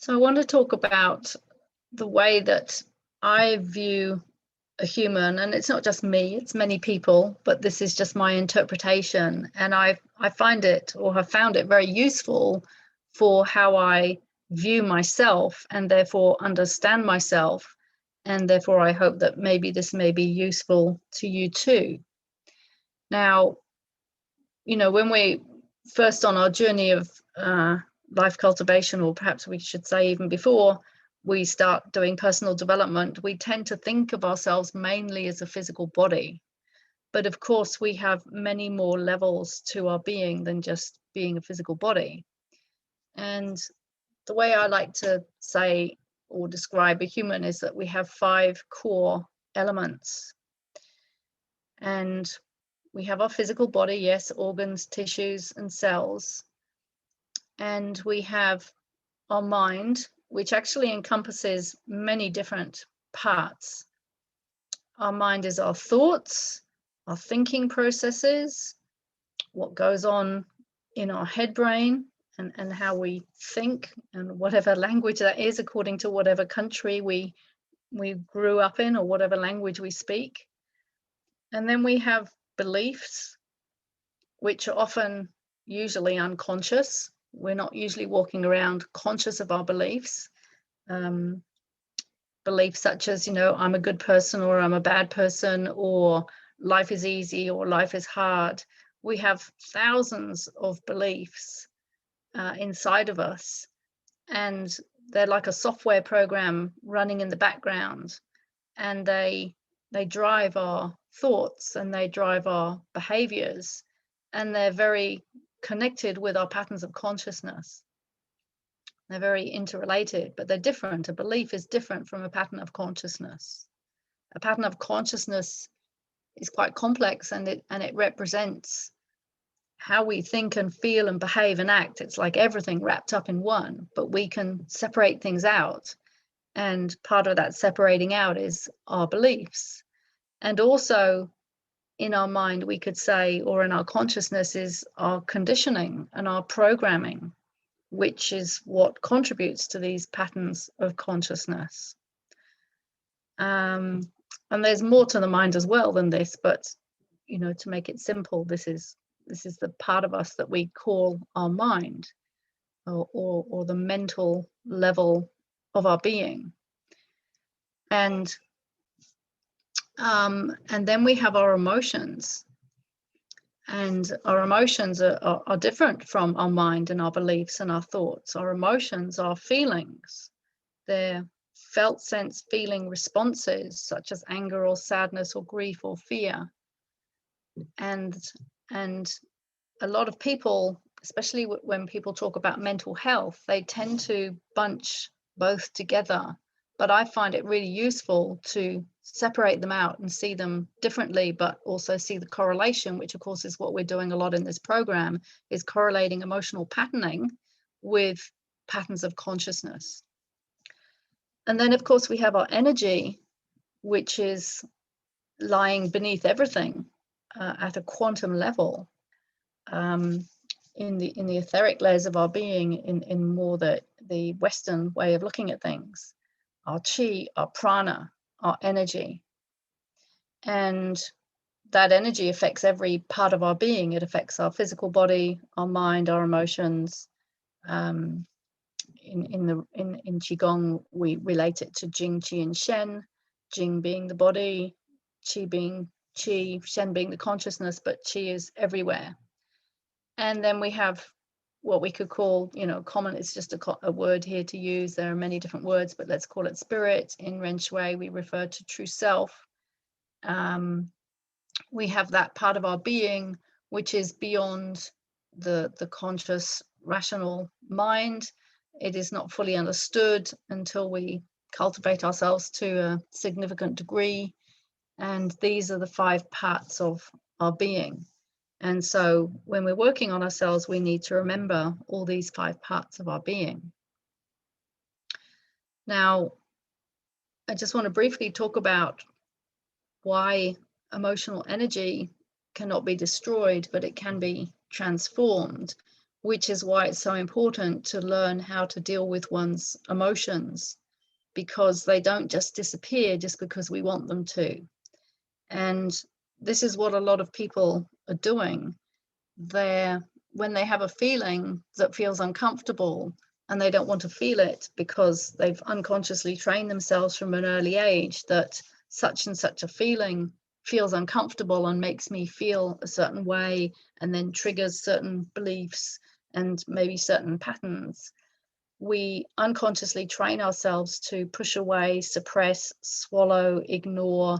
So I want to talk about the way that I view a human, and it's not just me, it's many people, but this is just my interpretation. And I find it, or have found it, very useful for how I view myself and therefore understand myself. And therefore, I hope that maybe this may be useful to you too. Now, when we first on our journey of life cultivation, or perhaps we should say even before we start doing personal development, we tend to think of ourselves mainly as a physical body. But of course, we have many more levels to our being than just being a physical body. And the way I like to say or describe a human is that we have 5 core elements. And we have our physical body, yes, organs, tissues, and cells. And we have our mind, which actually encompasses many different parts. Our mind is our thoughts, our thinking processes, what goes on in our head brain, and how we think, and whatever language that is according to whatever country we grew up in, or whatever language we speak. And then we have beliefs, which are often usually unconscious. We're not usually walking around conscious of our beliefs. Beliefs such as, I'm a good person, or I'm a bad person, or life is easy, or life is hard. We have thousands of beliefs inside of us, and they're like a software program running in the background, and they drive our thoughts, and they drive our behaviors, and they're very connected with our patterns of consciousness. They're very interrelated, but they're different. A belief is different from a pattern of consciousness. A pattern of consciousness is quite complex, and it represents how we think and feel and behave and act. It's like everything wrapped up in one, but we can separate things out. And part of that separating out is our beliefs. And also in our mind, we could say, or in our consciousness, is our conditioning and our programming, which is what contributes to these patterns of consciousness. And there's more to the mind as well than this, but to make it simple, this is the part of us that we call our mind, or the mental level of our being. And then we have our emotions. And our emotions are different from our mind and our beliefs and our thoughts. Our emotions are feelings. They're felt sense feeling responses, such as anger or sadness or grief or fear. And a lot of people, especially when people talk about mental health, they tend to bunch both together. But I find it really useful to separate them out and see them differently, but also see the correlation, which of course is what we're doing a lot in this program, is correlating emotional patterning with patterns of consciousness. And then of course we have our energy, which is lying beneath everything at a quantum level, in the etheric layers of our being, in more the Western way of looking at things. Our chi, our prana, our energy. And that energy affects every part of our being. It affects our physical body, our mind, our emotions. In Qigong, we relate it to Jing, Qi, and Shen. Jing being the body, Qi being Qi, Shen being the consciousness, but Qi is everywhere. And then we have what we could call, common, it's just a word here to use. There are many different words, but let's call it spirit. In Ren Shui, we refer to true self. We have that part of our being, which is beyond the conscious, rational mind. It is not fully understood until we cultivate ourselves to a significant degree. And these are the 5 parts of our being. And so when we're working on ourselves, we need to remember all these 5 parts of our being. Now, I just want to briefly talk about why emotional energy cannot be destroyed, but it can be transformed, which is why it's so important to learn how to deal with one's emotions, because they don't just disappear just because we want them to. And this is what a lot of people are doing. When they have a feeling that feels uncomfortable and they don't want to feel it because they've unconsciously trained themselves from an early age that such and such a feeling feels uncomfortable and makes me feel a certain way, and then triggers certain beliefs and maybe certain patterns, we unconsciously train ourselves to push away, suppress, swallow, ignore,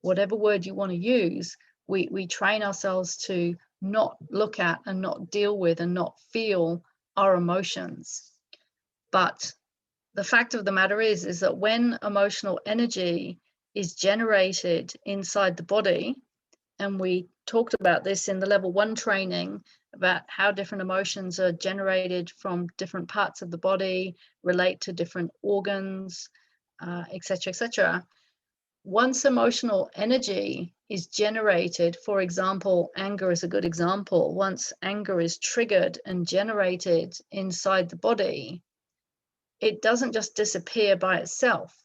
whatever word you want to use. We train ourselves to not look at and not deal with and not feel our emotions. But the fact of the matter is that when emotional energy is generated inside the body, and we talked about this in the level 1 training about how different emotions are generated from different parts of the body, relate to different organs, etc., etc. Once emotional energy is generated, for example, anger is a good example. Once anger is triggered and generated inside the body, it doesn't just disappear by itself,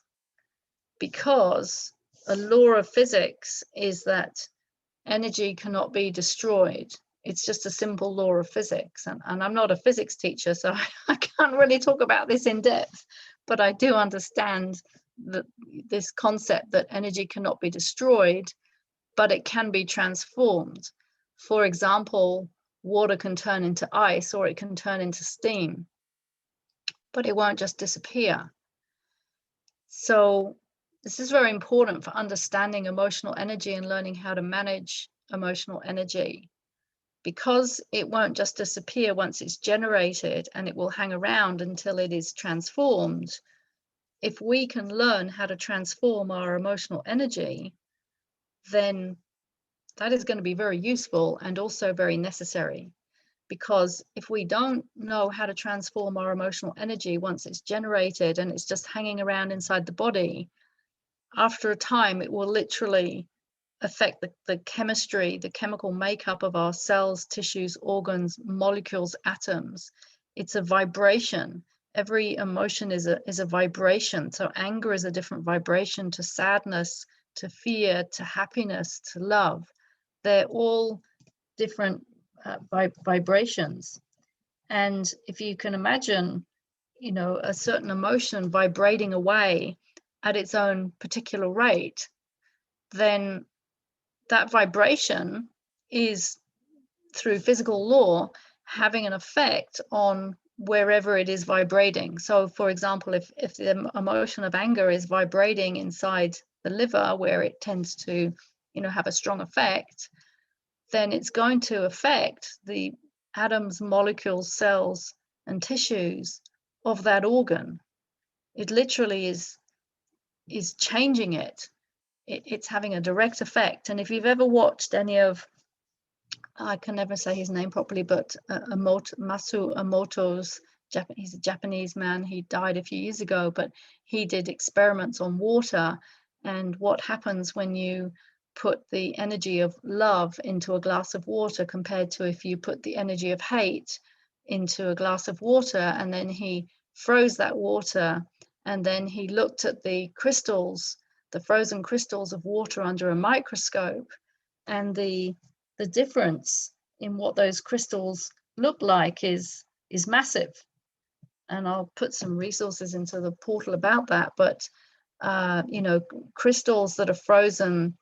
because a law of physics is that energy cannot be destroyed. It's just a simple law of physics. And I'm not a physics teacher, so I can't really talk about this in depth, but I do understand this concept that energy cannot be destroyed, but it can be transformed. For example, water can turn into ice or it can turn into steam, but it won't just disappear. So this is very important for understanding emotional energy and learning how to manage emotional energy, because it won't just disappear once it's generated, and it will hang around until it is transformed. If we can learn how to transform our emotional energy, then that is going to be very useful and also very necessary. Because if we don't know how to transform our emotional energy once it's generated and it's just hanging around inside the body, after a time it will literally affect the chemistry, the chemical makeup of our cells, tissues, organs, molecules, atoms. It's a vibration. Every emotion is a vibration. So anger is a different vibration to sadness, to fear, to happiness, to love. They're all different vibrations. And if you can imagine, a certain emotion vibrating away at its own particular rate, then that vibration is, through physical law, having an effect on wherever it is vibrating. So for example, if the emotion of anger is vibrating inside the liver, where it tends to have a strong effect, then it's going to affect the atoms, molecules, cells, and tissues of that organ. It literally is changing it. It's having a direct effect. And if you've ever watched any of, I can never say his name properly, but Masu Emoto's, he's a Japanese man. He died a few years ago, but he did experiments on water and what happens when you put the energy of love into a glass of water compared to if you put the energy of hate into a glass of water. And then he froze that water, and then he looked at the crystals, the frozen crystals of water under a microscope, and the difference in what those crystals look like is massive. And I'll put some resources into the portal about that. But crystals that are frozen,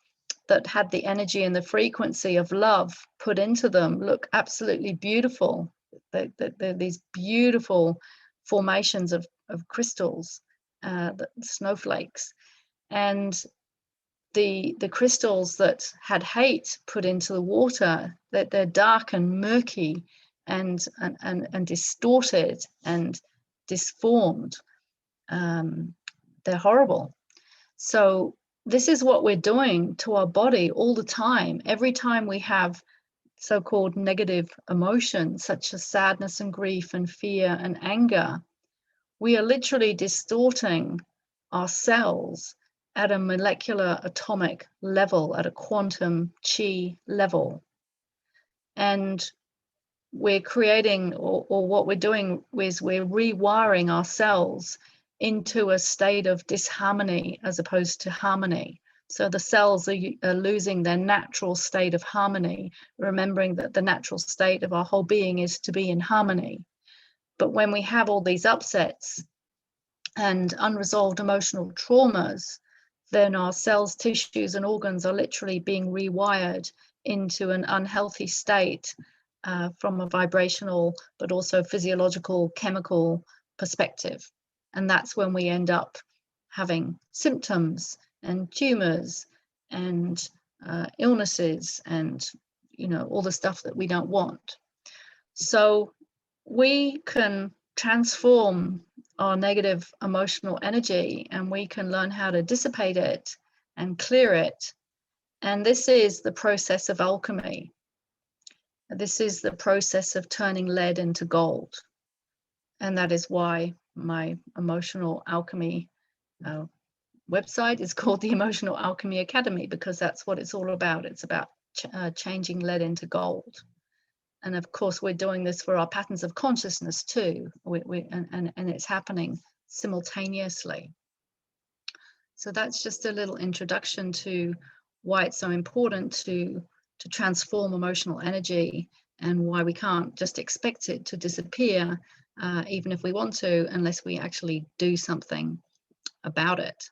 that had the energy and the frequency of love put into them, look absolutely beautiful. They're these beautiful formations of crystals, snowflakes. And the crystals that had hate put into the water, that they're dark and murky and distorted and disformed. They're horrible. So this is what we're doing to our body all the time. Every time we have so-called negative emotions such as sadness and grief and fear and anger, we are literally distorting our cells at a molecular atomic level, at a quantum chi level. And we're creating, or what we're doing is we're rewiring our cells into a state of disharmony as opposed to harmony. So the cells are losing their natural state of harmony, remembering that the natural state of our whole being is to be in harmony. But when we have all these upsets and unresolved emotional traumas, then our cells, tissues, and organs are literally being rewired into an unhealthy state from a vibrational, but also physiological, chemical perspective. And that's when we end up having symptoms and tumors and illnesses and, you know, all the stuff that we don't want. So we can transform our negative emotional energy, and we can learn how to dissipate it and clear it. And this is the process of alchemy. This is the process of turning lead into gold. And that is why my Emotional Alchemy website is called the Emotional Alchemy Academy, because that's what it's all about. It's about changing lead into gold. And of course, we're doing this for our patterns of consciousness too, and it's happening simultaneously. So that's just a little introduction to why it's so important to transform emotional energy, and why we can't just expect it to disappear, even if we want to, unless we actually do something about it.